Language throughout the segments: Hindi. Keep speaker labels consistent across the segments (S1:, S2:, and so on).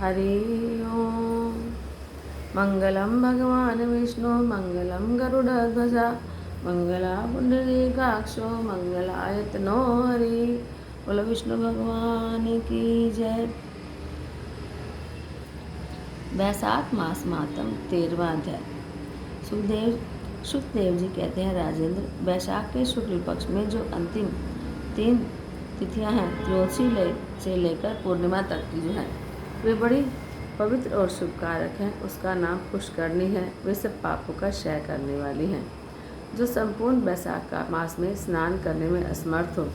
S1: हरि ओम। मंगलम भगवान विष्णु मंगलम गरुड़ध्वजा मंगलापुंडरीकाक्षो मंगलायतनो हरि। बोलो विष्णु भगवान की जय। वैशाख मास मातम 13वां अध्याय। सुखदेव जी कहते हैं, राजेंद्र, वैशाख के शुक्ल पक्ष में जो अंतिम 3 तिथियां हैं, त्रयोदशी से लेकर पूर्णिमा तक की जो है, वे बड़ी पवित्र और शुभ कारक हैं। उसका नाम पुष्करणी है। वे सब पापों का क्षय करने वाली हैं। जो संपूर्ण वैशाख का मास में स्नान करने में असमर्थ हो,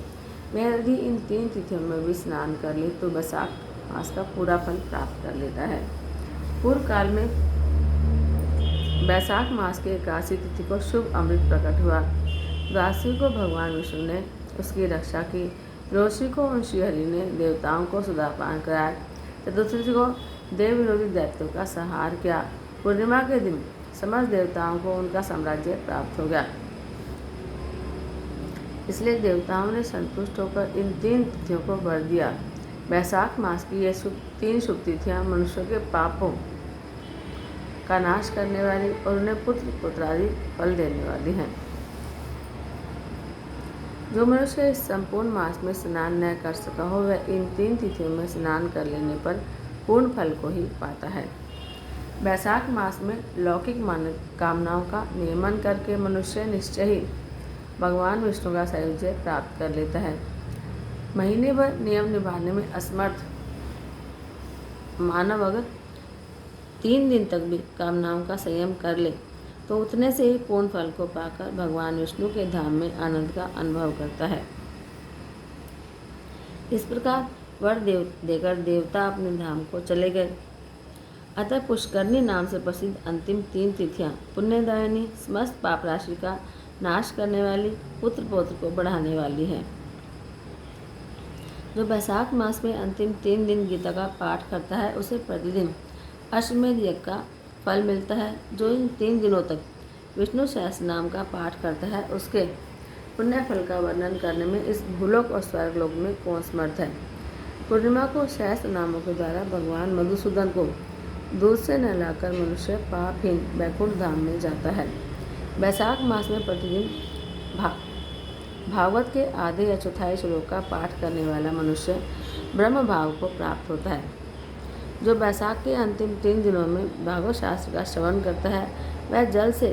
S1: वह यदि इन 3 तिथियों में भी स्नान कर ले तो वैशाख मास का पूरा फल प्राप्त कर लेता है। पूर्व काल में वैशाख मास के 81 तिथि को शुभ अमृत प्रकट हुआ। द्वादशी को भगवान विष्णु ने उसकी रक्षा की। त्रयोदशी को श्रीहरि ने देवताओं को सुधापान कराया। चतुर्थी को देव विरोधी दैत्यों का संहार किया। पूर्णिमा के दिन समस्त देवताओं को उनका साम्राज्य प्राप्त हो गया। इसलिए देवताओं ने संतुष्ट होकर इन 3 तिथियों को वर दिया। वैशाख मास की ये 3 शुभ तिथियां मनुष्यों के पापों का नाश करने वाली और उन्हें पुत्र पुत्रादि फल देने वाली हैं। जो मनुष्य इस संपूर्ण मास में स्नान न कर सका हो, वह इन 3 तिथियों में स्नान कर लेने पर पूर्ण फल को ही पाता है। वैशाख मास में लौकिक कामनाओं का नियमन करके मनुष्य निश्चय ही भगवान विष्णु का सायुज्य प्राप्त कर लेता है। महीने भर नियम निभाने में असमर्थ मानव अगर 3 दिन तक भी कामनाओं का संयम कर ले तो उतने से ही पूर्ण फल को पाकर भगवान विष्णु के धाम में आनंद का अनुभव करता है। इस प्रकार वर देकर देवता अपने धाम को चले गए। अतः पुष्करणी नाम से प्रसिद्ध अंतिम 3 तिथियां पुण्यदायिनी, समस्त पाप राशि का नाश करने वाली, पुत्र पौत्र को बढ़ाने वाली है। जो वैशाख मास में अंतिम 3 दिन गीता का पाठ करता है, उसे प्रतिदिन अश्वमेध यज्ञ का फल मिलता है। जो इन 3 दिनों तक विष्णु सहस्त्र नाम का पाठ करता है, उसके पुण्य फल का वर्णन करने में इस भूलोक और स्वर्गलोक में कौन समर्थ है। पूर्णिमा को सहस्त्र नामों के द्वारा भगवान मधुसूदन को दूध से नहलाकर मनुष्य पापहीन वैकुंठ धाम में जाता है। वैशाख मास में प्रतिदिन भागवत के आधे या चौथाई श्लोक का पाठ करने वाला मनुष्य ब्रह्म भाव को प्राप्त होता है। जो वैशाख के अंतिम 3 दिनों में भागवत शास्त्र का श्रवण करता है, वह जल से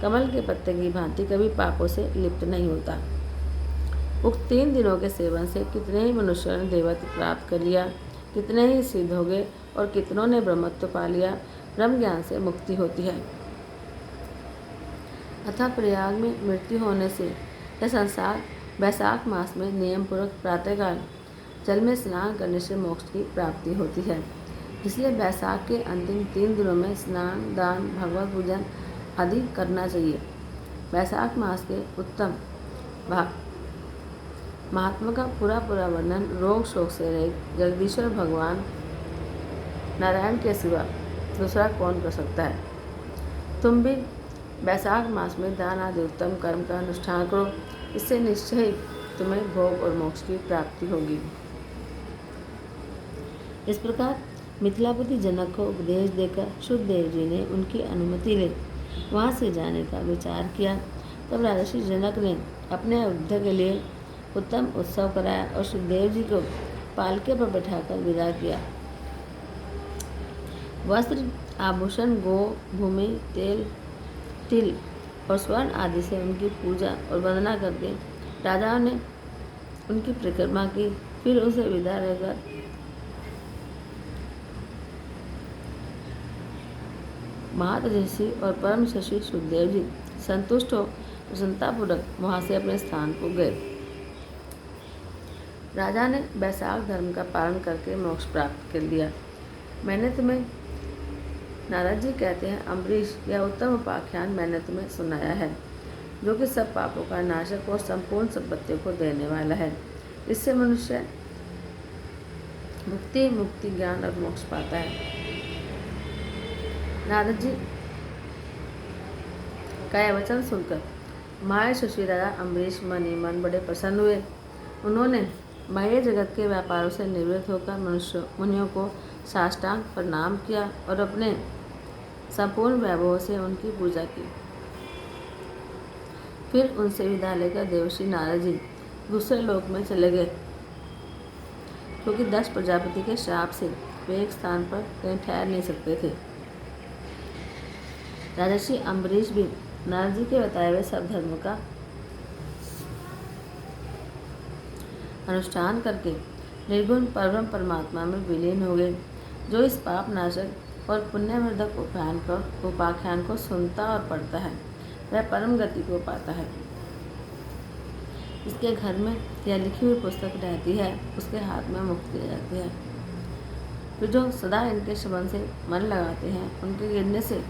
S1: कमल के पत्ते की भांति कभी पापों से लिप्त नहीं होता। उक्त 3 दिनों के सेवन से कितने ही मनुष्यों ने देवत्व प्राप्त कर लिया, कितने ही सिद्ध हो गए और कितनों ने ब्रह्मत्व पा लिया। ब्रह्म ज्ञान से मुक्ति होती है। अतः प्रयाग में मृत्यु होने से यह संसार वैशाख मास में नियम पूर्वक प्रातःकाल जल में स्नान करने से मोक्ष की प्राप्ति होती है। इसलिए वैशाख के अंतिम 3 दिनों में स्नान, दान, भगवत पूजन आदि करना चाहिए। वैशाख मास के उत्तम महात्मा का पूरा वर्णन रोग शोक से रहित जगदीश्वर भगवान नारायण के सिवा दूसरा कौन कर सकता है। तुम भी वैशाख मास में दान आदि उत्तम कर्म का अनुष्ठान करो। इससे निश्चय ही तुम्हें भोग और मोक्ष की प्राप्ति होगी। इस प्रकार मिथिलापति जनक को उपदेश देकर सुखदेव जी ने उनकी अनुमति ले वहाँ से जाने का विचार किया। तब राजर्षि जनक ने अपने अयोध्या के लिए उत्तम उत्सव कराया और सुखदेव जी को पालके पर बैठाकर विदा किया। वस्त्र, आभूषण, गो, भूमि, तेल, तिल और स्वर्ण आदि से उनकी पूजा और वंदना करके राजाओं ने उनकी परिक्रमा की। फिर उसे विदा रहकर महातेजस्वी और परम शशि सुखदेव जी संतुष्ट हो प्रसन्नतापूर्वक वहाँ से अपने स्थान को गए। राजा ने वैशाख धर्म का पालन करके मोक्ष प्राप्त कर लिया। मैंने तुम्हें, नारद जी कहते हैं, अम्बरीश, यह उत्तम उपाख्यान मैंने तुम्हें सुनाया है, जो कि सब पापों का नाशक और संपूर्ण संपत्तियों को देने वाला है। इससे मनुष्य भुक्ति, मुक्ति, ज्ञान और मोक्ष पाता है। नारद जी का यह वचन सुनकर माया शशि राजा अम्बरीश मन बड़े प्रसन्न हुए। उन्होंने बाह्य जगत के व्यापारों से निवृत्त होकर मुनियों को साष्टांग प्रणाम किया और अपने संपूर्ण वैभव से उनकी पूजा की। फिर उनसे विदा लेकर देवर्षि नारद जी दूसरे लोक में चले गए, क्योंकि 10 प्रजापति के श्राप से वे एक स्थान पर कहीं ठहर नहीं सकते थे। राजर्षि अम्बरीश भी नारद जी के बताए हुए सब धर्म का अनुष्ठान करके निर्गुण परब्रह्म परमात्मा में विलीन हो गए। जो इस पाप नाशक और पुण्यवर्धक उपाख्यान को सुनता और पढ़ता है वह परम गति को पाता है। जिसके घर में यह लिखी हुई पुस्तक रहती है उसके हाथ में मुक्ति आ जाती है। फिर जो सदा इनके श्रवण से मन लगाते हैं उनके गिरने से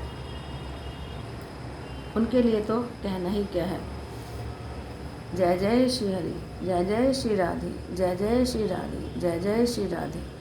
S1: उनके लिए तो कहना ही क्या है। जय जय श्री हरि, जय जय श्री राधे, जय जय श्री राधे, जय जय श्री राधे।